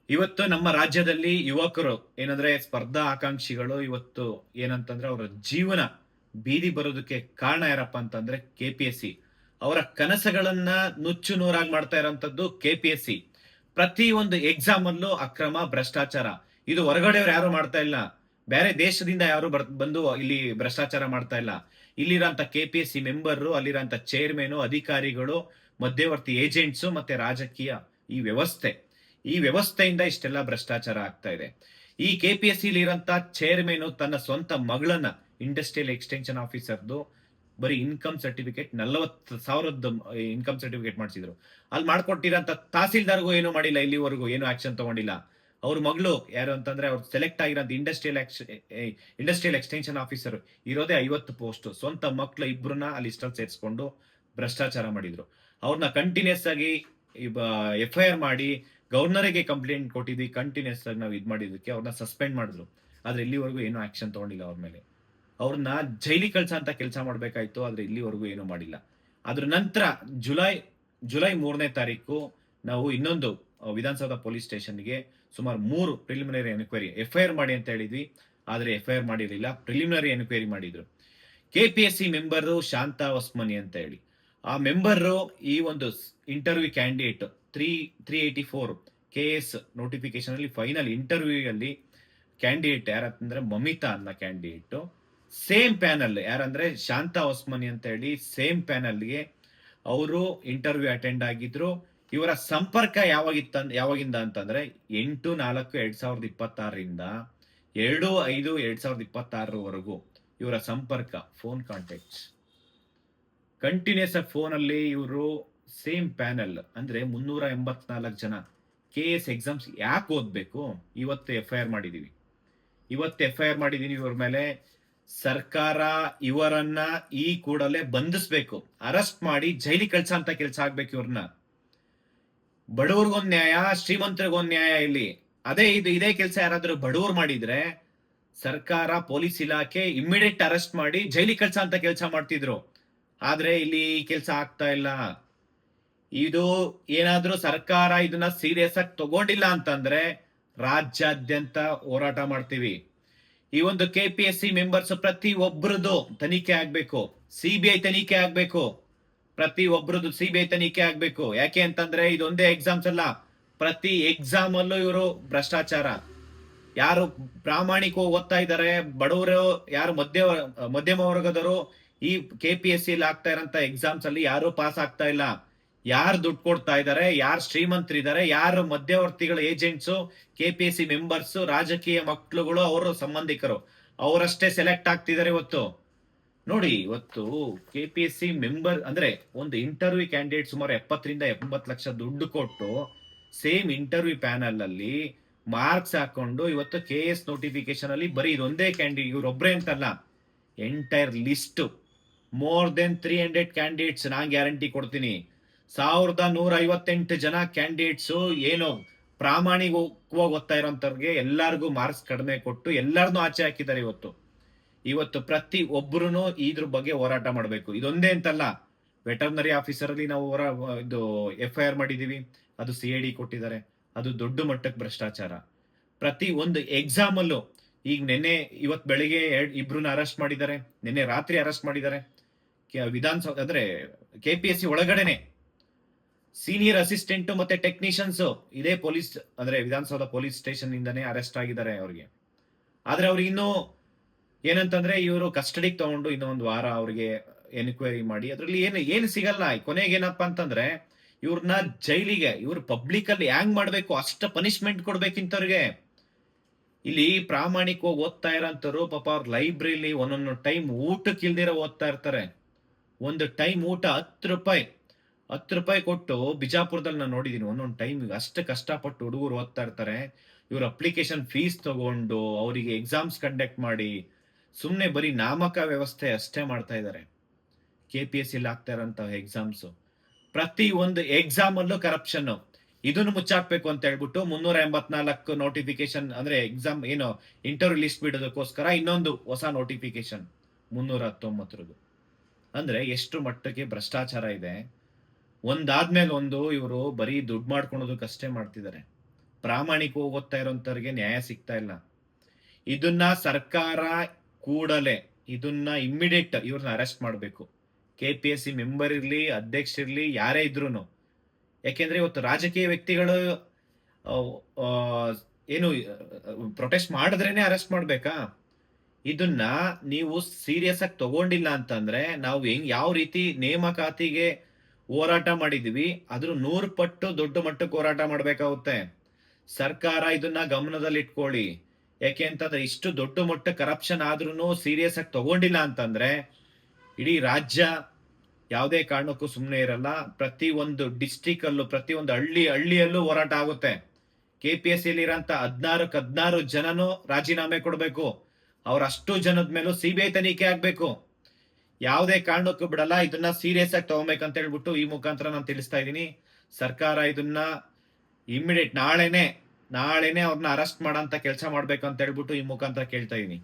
ಇವತ್ತು ನಮ್ಮ ರಾಜ್ಯದಲ್ಲಿ ಯುವಕರು ಏನಂದ್ರೆ ಸ್ಪರ್ಧಾ ಆಕಾಂಕ್ಷಿಗಳು ಇವತ್ತು ಏನಂತಂದ್ರೆ ಅವರ ಜೀವನ ಬೀದಿ ಬರೋದಕ್ಕೆ ಕಾರಣ ಯಾರಪ್ಪ ಅಂತಂದ್ರೆ ಕೆಪಿಎಸ್ಸಿ. ಅವರ ಕನಸುಗಳನ್ನ ನುಚ್ಚು ನೂರಾಗಿ ಮಾಡ್ತಾ ಇರೋಂಥದ್ದು ಕೆಪಿಎಸ್ಸಿ. ಪ್ರತಿ ಒಂದು ಎಕ್ಸಾಮ್ ಅಲ್ಲೂ ಅಕ್ರಮ ಭ್ರಷ್ಟಾಚಾರ. ಇದು ಹೊರಗಡೆಯವ್ರು ಯಾರು ಮಾಡ್ತಾ ಇಲ್ಲ. ಬೇರೆ ದೇಶದಿಂದ ಯಾರು ಬಂದು ಇಲ್ಲಿ ಭ್ರಷ್ಟಾಚಾರ ಮಾಡ್ತಾ ಇಲ್ಲ. ಇಲ್ಲಿರೋಂಥ ಕೆಪಿಎಸ್ಸಿ ಮೆಂಬರ್, ಅಲ್ಲಿರೋಂಥ ಚೇರ್ಮನ್, ಅಧಿಕಾರಿಗಳು, ಮಧ್ಯವರ್ತಿ ಏಜೆಂಟ್ಸ್ ಮತ್ತೆ ರಾಜಕೀಯ ಈ ವ್ಯವಸ್ಥೆ ಈ ವ್ಯವಸ್ಥೆಯಿಂದ ಇಷ್ಟೆಲ್ಲ ಭ್ರಷ್ಟಾಚಾರ ಆಗ್ತಾ ಇದೆ. ಈ ಕೆಪಿಎಸ್ಸಿ ಇರೋಂತ ಚೇರ್ಮನ್ ತನ್ನ ಸ್ವಂತ ಮಗಳನ್ನ ಇಂಡಸ್ಟ್ರಿಯಲ್ ಎಕ್ಸ್ಟೆನ್ಷನ್ ಆಫೀಸರ್ದು ಬರೀ ಇನ್ಕಮ್ ಸರ್ಟಿಫಿಕೇಟ್ 40,000 ಇನ್ಕಮ್ ಸರ್ಟಿಫಿಕೇಟ್ ಮಾಡಿಸಿದ್ರು. ಅಲ್ಲಿ ಮಾಡ್ಕೊಟ್ಟಿರೋಂಥ ತಹಸೀಲ್ದಾರ್ಗೂ ಏನು ಮಾಡಿಲ್ಲ, ಇಲ್ಲಿವರೆಗೂ ಏನು ಆಕ್ಷನ್ ತಗೊಂಡಿಲ್ಲ. ಅವ್ರ ಮಗಳು ಯಾರು ಅಂತಂದ್ರೆ ಅವ್ರು ಸೆಲೆಕ್ಟ್ ಆಗಿರೋದು ಇಂಡಸ್ಟ್ರಿಯಲ್ ಎಕ್ಸ್ಟೆನ್ಷನ್ ಆಫೀಸರ್ ಇರೋದೇ 50 ಪೋಸ್ಟ್. ಸ್ವಂತ ಮಕ್ಳು ಇಬ್ರನ್ನ ಅಲ್ಲಿ ಇಷ್ಟಲ್ಲಿ ಸೇರಿಸ್ಕೊಂಡು ಭ್ರಷ್ಟಾಚಾರ ಮಾಡಿದ್ರು. ಅವ್ರನ್ನ ಕಂಟಿನ್ಯೂಸ್ ಆಗಿ FIR ಮಾಡಿ ಗವರ್ನರ್ಗೆ ಕಂಪ್ಲೇಂಟ್ ಕೊಟ್ಟಿದ್ವಿ. ಕಂಟಿನ್ಯೂಸ್ ಆಗಿ ನಾವು ಇದು ಮಾಡಿದಕ್ಕೆ ಅವ್ರನ್ನ ಸಸ್ಪೆಂಡ್ ಮಾಡಿದ್ರು. ಆದ್ರೆ ಇಲ್ಲಿವರೆಗೂ ಏನು ಆಕ್ಷನ್ ತಗೊಂಡಿಲ್ಲ ಅವ್ರ ಮೇಲೆ. ಅವ್ರನ್ನ ಜೈಲಿಗೆ ಕಳ್ಸ ಅಂತ ಕೆಲಸ ಮಾಡ್ಬೇಕಾಯ್ತು, ಆದ್ರೆ ಇಲ್ಲಿವರೆಗೂ ಏನು ಮಾಡಿಲ್ಲ. ಅದ್ರ ನಂತರ ಜುಲೈ 3ನೇ ತಾರೀಕು ನಾವು ಇನ್ನೊಂದು ವಿಧಾನಸೌಧ ಪೊಲೀಸ್ ಸ್ಟೇಷನ್ಗೆ ಸುಮಾರು 3 ಪ್ರಿಲಿಮಿನರಿ ಎನ್ಕ್ವೈರಿ FIR ಮಾಡಿ ಅಂತ ಹೇಳಿದ್ವಿ. ಆದ್ರೆ FIR ಮಾಡಿರಲಿಲ್ಲ, ಪ್ರಿಲಿಮಿನರಿ ಎನ್ಕ್ವೈರಿ ಮಾಡಿದ್ರು. ಕೆಪಿಎಸ್ಸಿ ಮೆಂಬರ್ ಶಾಂತಾ ಹೊಸ್ಮನಿ ಅಂತ ಹೇಳಿ ಆ ಮೆಂಬರ್ ಈ ಒಂದು ಇಂಟರ್ವ್ಯೂ ಕ್ಯಾಂಡಿಡೇಟ್ 384 KS ನೋಟಿಫಿಕೇಶನ್ ಅಲ್ಲಿ ಫೈನಲ್ ಇಂಟರ್ವ್ಯೂ ಅಲ್ಲಿ ಕ್ಯಾಂಡಿಡೇಟ್ ಯಾರಂದ್ರೆ ಮಮಿತಾ ಅನ್ನೋ ಕ್ಯಾಂಡಿಡೇಟ್ ಸೇಮ್ ಪ್ಯಾನಲ್ ಯಾರಂದ್ರೆ ಶಾಂತಾ ಹೊಸ್ಮನಿ ಅಂತ ಹೇಳಿ ಸೇಮ್ ಪ್ಯಾನಲ್ಗೆ ಅವರು ಇಂಟರ್ವ್ಯೂ ಅಟೆಂಡ್ ಆಗಿದ್ರು. ಇವರ ಸಂಪರ್ಕ ಯಾವಾಗಿಂದ ಅಂತಂದ್ರೆ 8/4/2026ರಿಂದ 2/5/2026 ಇವರ ಸಂಪರ್ಕ ಫೋನ್ ಕಾಂಟ್ಯಾಕ್ಟ್ಸ್ ಕಂಟಿನ್ಯೂಸ್ ಆಗಿ ಫೋನ್ ಅಲ್ಲಿ ಇವರು ಸೇಮ್ ಪ್ಯಾನಲ್ ಅಂದ್ರೆ 384 ಜನ KS ಎಕ್ಸಾಮ್ಸ್ ಯಾಕೆ ಓದ್ಬೇಕು. ಇವತ್ತು FIR ಮಾಡಿದೀವಿ. ಇವ್ರ ಮೇಲೆ ಸರ್ಕಾರ ಇವರನ್ನ ಈ ಕೂಡಲೇ ಬಂಧಿಸ್ಬೇಕು, ಅರೆಸ್ಟ್ ಮಾಡಿ ಜೈಲಿಗೆ ಕಳ್ಸ ಅಂತ ಕೆಲಸ ಆಗ್ಬೇಕು. ಇವ್ರನ್ನ ಬಡವ್ರಿಗೊಂದ್ ನ್ಯಾಯ, ಶ್ರೀಮಂತರಿಗೊಂದ್ ನ್ಯಾಯ. ಇಲ್ಲಿ ಇದೇ ಕೆಲಸ ಯಾರಾದ್ರೂ ಬಡವ್ರು ಮಾಡಿದ್ರೆ ಸರ್ಕಾರ ಪೊಲೀಸ್ ಇಲಾಖೆ ಇಮ್ಮಿಡಿಯೇಟ್ ಅರೆಸ್ಟ್ ಮಾಡಿ ಜೈಲಿಗೆ ಕಳ್ಸ ಅಂತ ಕೆಲಸ ಮಾಡ್ತಿದ್ರು. ಆದ್ರೆ ಇಲ್ಲಿ ಈ ಕೆಲಸ ಆಗ್ತಾ ಇಲ್ಲ. ಇದು ಏನಾದ್ರೂ ಸರ್ಕಾರ ಇದನ್ನ ಸೀರಿಯಸ್ ಆಗಿ ತಗೊಂಡಿಲ್ಲ ಅಂತಂದ್ರೆ ರಾಜ್ಯಾದ್ಯಂತ ಹೋರಾಟ ಮಾಡ್ತೀವಿ. ಈ ಒಂದು ಕೆಪಿಎಸ್ಸಿ ಮೆಂಬರ್ಸ್ ಪ್ರತಿ ಒಬ್ಬರದು ತನಿಖೆ ಆಗ್ಬೇಕು, CBI ತನಿಖೆ ಆಗ್ಬೇಕು, ಪ್ರತಿ ಒಬ್ಬರದು CBI ತನಿಖೆ ಆಗ್ಬೇಕು. ಯಾಕೆ ಅಂತಂದ್ರೆ ಇದೊಂದೇ ಎಕ್ಸಾಮ್ಸ್ ಅಲ್ಲ, ಪ್ರತಿ ಎಕ್ಸಾಮ್ ಅಲ್ಲೂ ಇವರು ಭ್ರಷ್ಟಾಚಾರ. ಯಾರು ಪ್ರಾಮಾಣಿಕವಾಗಿ ಓದ್ತಾ ಇದ್ದಾರೆ, ಬಡವರು ಯಾರು ಮಧ್ಯಮ ವರ್ಗದವರು ಈ KPSC ಆಗ್ತಾ ಇರೋಂತ ಎಕ್ಸಾಮ್ಸ್ ಅಲ್ಲಿ ಯಾರು ಪಾಸ್ ಆಗ್ತಾ ಇಲ್ಲ. ಯಾರು ದುಡ್ಡು ಕೊಡ್ತಾ ಇದ್ದಾರೆ, ಯಾರು ಶ್ರೀಮಂತರಿದ್ದಾರೆ, ಯಾರು ಮಧ್ಯವರ್ತಿಗಳು, ಏಜೆಂಟ್ಸ್, KPSC ಮೆಂಬರ್ಸ್, ರಾಜಕೀಯ ಮಕ್ಳುಗಳು, ಅವರ ಸಂಬಂಧಿಕರು ಅವರಷ್ಟೇ ಸೆಲೆಕ್ಟ್ ಆಗ್ತಿದ್ದಾರೆ. ಇವತ್ತು ನೋಡಿ, ಇವತ್ತು KPSC ಮೆಂಬರ್ ಅಂದ್ರೆ ಒಂದು ಇಂಟರ್ವ್ಯೂ ಕ್ಯಾಂಡಿಡೇಟ್ ಸುಮಾರು 70 ರಿಂದ 80 ಲಕ್ಷ ದುಡ್ಡು ಕೊಟ್ಟು ಸೇಮ್ ಇಂಟರ್ವ್ಯೂ ಪ್ಯಾನಲ್ ಅಲ್ಲಿ ಮಾರ್ಕ್ಸ್ ಹಾಕೊಂಡು ಇವತ್ತು KS ನೋಟಿಫಿಕೇಶನ್ ಅಲ್ಲಿ ಬರೀ ಇದೊಂದೇ ಕ್ಯಾಂಡಿಡೇಟ್, ಇವ್ರೊಬ್ರೇ ಅಂತಲ್ಲ, entire list more than 300 candidates ನಾನ್ ಗ್ಯಾರಂಟಿ ಕೊಡ್ತೀನಿ. 1158 ಜನ ಕ್ಯಾಂಡಿಡೇಟ್ಸ್ ಏನೋ ಪ್ರಾಮಾಣಿಕವಾಗಿ ಓದ್ತಾ ಇರೋಂಥವ್ರಿಗೆ ಎಲ್ಲಾರ್ಗು ಮಾರ್ಕ್ಸ್ ಕಡಿಮೆ ಕೊಟ್ಟು ಎಲ್ಲಾರನ್ನೂ ಆಚೆ ಹಾಕಿದ್ದಾರೆ. ಇವತ್ತು ಪ್ರತಿ ಒಬ್ಬರು ಇದ್ರ ಬಗ್ಗೆ ಹೋರಾಟ ಮಾಡಬೇಕು. ಇದೊಂದೇ ಅಂತಲ್ಲ, ವೆಟರ್ನರಿ ಆಫೀಸರ್ ಅಲ್ಲಿ ನಾವು ಇದು FIR ಮಾಡಿದೀವಿ, ಅದು CID ಕೊಟ್ಟಿದ್ದಾರೆ. ಅದು ದೊಡ್ಡ ಮಟ್ಟಕ್ಕೆ ಭ್ರಷ್ಟಾಚಾರ. ಪ್ರತಿ ಒಂದು ಎಕ್ಸಾಮ್ ಅಲ್ಲೂ ಈಗ ಇವತ್ ಬೆಳಿಗ್ಗೆ ಇಬ್ರನ್ನ ಅರೆಸ್ಟ್ ಮಾಡಿದ್ದಾರೆ, ನಿನ್ನೆ ರಾತ್ರಿ ಅರೆಸ್ಟ್ ಮಾಡಿದ್ದಾರೆ. ವಿಧಾನಸೌಧ ಅಂದ್ರೆ KPSC ಒಳಗಡೆನೆ ಸೀನಿಯರ್ ಅಸಿಸ್ಟೆಂಟ್ ಮತ್ತೆ ಟೆಕ್ನಿಷಿಯನ್ಸ್ ಇದೇ ಪೊಲೀಸ್ ಅಂದ್ರೆ ವಿಧಾನಸೌಧ ಪೊಲೀಸ್ ಸ್ಟೇಷನ್ ಇಂದಾನೆ ಅರೆಸ್ಟ್ ಆಗಿದ್ದಾರೆ ಅವ್ರಿಗೆ. ಆದ್ರೆ ಅವ್ರಿಗೆ ಇನ್ನೂ ಏನಂತಂದ್ರೆ ಇವರು ಕಸ್ಟಡಿಗೆ ತಗೊಂಡು ಇನ್ನೊಂದು ವಾರ ಅವ್ರಿಗೆ ಎನ್ಕ್ವೈರಿ ಮಾಡಿ ಅದ್ರಲ್ಲಿ ಏನು ಸಿಗಲ್ಲ. ಕೊನೆಗೆ ಏನಪ್ಪಾ ಅಂತಂದ್ರೆ ಇವ್ರನ್ನ ಜೈಲಿಗೆ, ಇವ್ರು ಪಬ್ಲಿಕ್ ಅಲ್ಲಿ ಹ್ಯಾಂಗ್ ಮಾಡ್ಬೇಕು ಅಷ್ಟ ಪನಿಷ್ಮೆಂಟ್ ಕೊಡ್ಬೇಕಿಂತವ್ರಿಗೆ. ಇಲ್ಲಿ ಪ್ರಾಮಾಣಿಕವಾಗಿ ಓದ್ತಾ ಇರೋಂಥವ್ರು ಪಾಪ ಅವ್ರ ಲೈಬ್ರರಿಲಿ ಒಂದೊಂದು ಟೈಮ್ ಊಟಕ್ಕೆ ಇಲ್ದಿರ ಓದ್ತಾ ಇರ್ತಾರೆ. ಒಂದು ಟೈಮ್ ಊಟ 10 ರೂಪಾಯಿ ಕೊಟ್ಟು ಬಿಜಾಪುರದಲ್ಲಿ ನಾನು ನೋಡಿದೀನಿ. ಒಂದೊಂದು ಟೈಮ್ ಅಷ್ಟು ಕಷ್ಟಪಟ್ಟು ಹುಡುಗರು ಓದ್ತಾ ಇರ್ತಾರೆ. ಇವ್ರ ಅಪ್ಲಿಕೇಶನ್ ಫೀಸ್ ತಗೊಂಡು ಅವರಿಗೆ ಎಕ್ಸಾಮ್ಸ್ ಕಂಡಕ್ಟ್ ಮಾಡಿ ಸುಮ್ನೆ ಬರೀ ನಾಮಕ ವ್ಯವಸ್ಥೆ ಅಷ್ಟೇ ಮಾಡ್ತಾ ಇದ್ದಾರೆ. KPSC ಆಗ್ತಾ ಇರೋಂತ ಎಕ್ಸಾಮ್ಸ್ ಪ್ರತಿ ಒಂದು ಎಕ್ಸಾಮ್ ಅಲ್ಲೂ ಕರಪ್ಷನ್. ಇದನ್ನು ಮುಚ್ಚಾಕ್ಬೇಕು ಅಂತ ಹೇಳ್ಬಿಟ್ಟು 384 ನೋಟಿಫಿಕೇಶನ್ ಅಂದ್ರೆ ಎಕ್ಸಾಮ್ ಏನು ಇಂಟರ್ವ್ಯೂ ಲಿಸ್ಟ್ ಬಿಡೋದಕ್ಕೋಸ್ಕರ ಇನ್ನೊಂದು ಹೊಸ ನೋಟಿಫಿಕೇಶನ್ 319. ಅಂದ್ರೆ ಎಷ್ಟು ಮಟ್ಟಕ್ಕೆ ಭ್ರಷ್ಟಾಚಾರ ಇದೆ. ಒಂದಾದ್ಮೇಲೆ ಒಂದು ಇವರು ಬರೀ ದುಡ್ಡು ಮಾಡ್ಕೊಳೋದಕ್ಕಷ್ಟೇ ಮಾಡ್ತಿದ್ದಾರೆ. ಪ್ರಾಮಾಣಿಕ ಓದ್ತಾ ಇರೋಂಥವ್ರಿಗೆ ನ್ಯಾಯ ಸಿಗ್ತಾ ಇಲ್ಲ. ಇದನ್ನ ಸರ್ಕಾರ ಕೂಡಲೇ ಇದನ್ನ ಇಮ್ಮಿಡಿಯೇಟ್ ಇವ್ರನ್ನ ಅರೆಸ್ಟ್ ಮಾಡಬೇಕು. KPSC ಮೆಂಬರ್ ಇರ್ಲಿ, ಅಧ್ಯಕ್ಷರಿರ್ಲಿ, ಯಾರೇ ಇದ್ರೂನು. ಯಾಕೆಂದ್ರೆ ಇವತ್ತು ರಾಜಕೀಯ ವ್ಯಕ್ತಿಗಳು ಅಹ್, ಅಹ್, ಏನು ಪ್ರೊಟೆಸ್ಟ್ ಮಾಡಿದ್ರೇನೆ ಅರೆಸ್ಟ್ ಮಾಡ್ಬೇಕಾ? ಇದನ್ನ ನೀವು ಸೀರಿಯಸ್ ಆಗಿ ತಗೊಂಡಿಲ್ಲ ಅಂತಂದ್ರೆ ನಾವು ಯಾವ ರೀತಿ ನೇಮಕಾತಿಗೆ ಹೋರಾಟ ಮಾಡಿದೀವಿ ಅದ್ರ 100 ಪಟ್ಟು ದೊಡ್ಡ ಮಟ್ಟಕ್ಕೆ ಹೋರಾಟ ಮಾಡ್ಬೇಕಾಗುತ್ತೆ. ಸರ್ಕಾರ ಇದನ್ನ ಗಮನದಲ್ಲಿ ಇಟ್ಕೊಳ್ಳಿ. ಯಾಕೆ ಅಂತಂದ್ರೆ ಇಷ್ಟು ದೊಡ್ಡ ಮಟ್ಟ ಕರಪ್ಷನ್ ಆದ್ರೂ ಸೀರಿಯಸ್ ಆಗಿ ತಗೊಂಡಿಲ್ಲ ಅಂತಂದ್ರೆ ಇಡೀ ರಾಜ್ಯ ಯಾವುದೇ ಕಾರಣಕ್ಕೂ ಸುಮ್ಮನೆ ಇರಲ್ಲ. ಪ್ರತಿ ಒಂದು ಡಿಸ್ಟಿಕ್ ಅಲ್ಲೂ, ಪ್ರತಿ ಒಂದು ಹಳ್ಳಿಯಲ್ಲೂ ಹೋರಾಟ ಆಗುತ್ತೆ. KPSC ಇರೋಂತ 16 ಜನನು ರಾಜೀನಾಮೆ ಕೊಡ್ಬೇಕು. ಅವ್ರ ಅಷ್ಟು ಜನದ ಮೇಲೂ CBI ತನಿಖೆ ಆಗ್ಬೇಕು. ಯಾವುದೇ ಕಾರಣಕ್ಕೂ ಬಿಡಲ್ಲ. ಇದನ್ನ ಸೀರಿಯಸ್ ಆಗಿ ತಗೋಬೇಕಂತ ಹೇಳ್ಬಿಟ್ಟು ಈ ಮುಖಾಂತರ ನಾನು ತಿಳಿಸ್ತಾ ಇದ್ದೀನಿ. ಸರ್ಕಾರ ಇದನ್ನ ಇಮ್ಮಿಡಿಯೇಟ್ ನಾಳೆನೆ ಅವ್ರನ್ನ ಅರೆಸ್ಟ್ ಮಾಡಂತ ಕೆಲಸ ಮಾಡ್ಬೇಕಂತ ಹೇಳ್ಬಿಟ್ಟು ಈ ಮುಖಾಂತರ ಕೇಳ್ತಾ ಇದೀನಿ.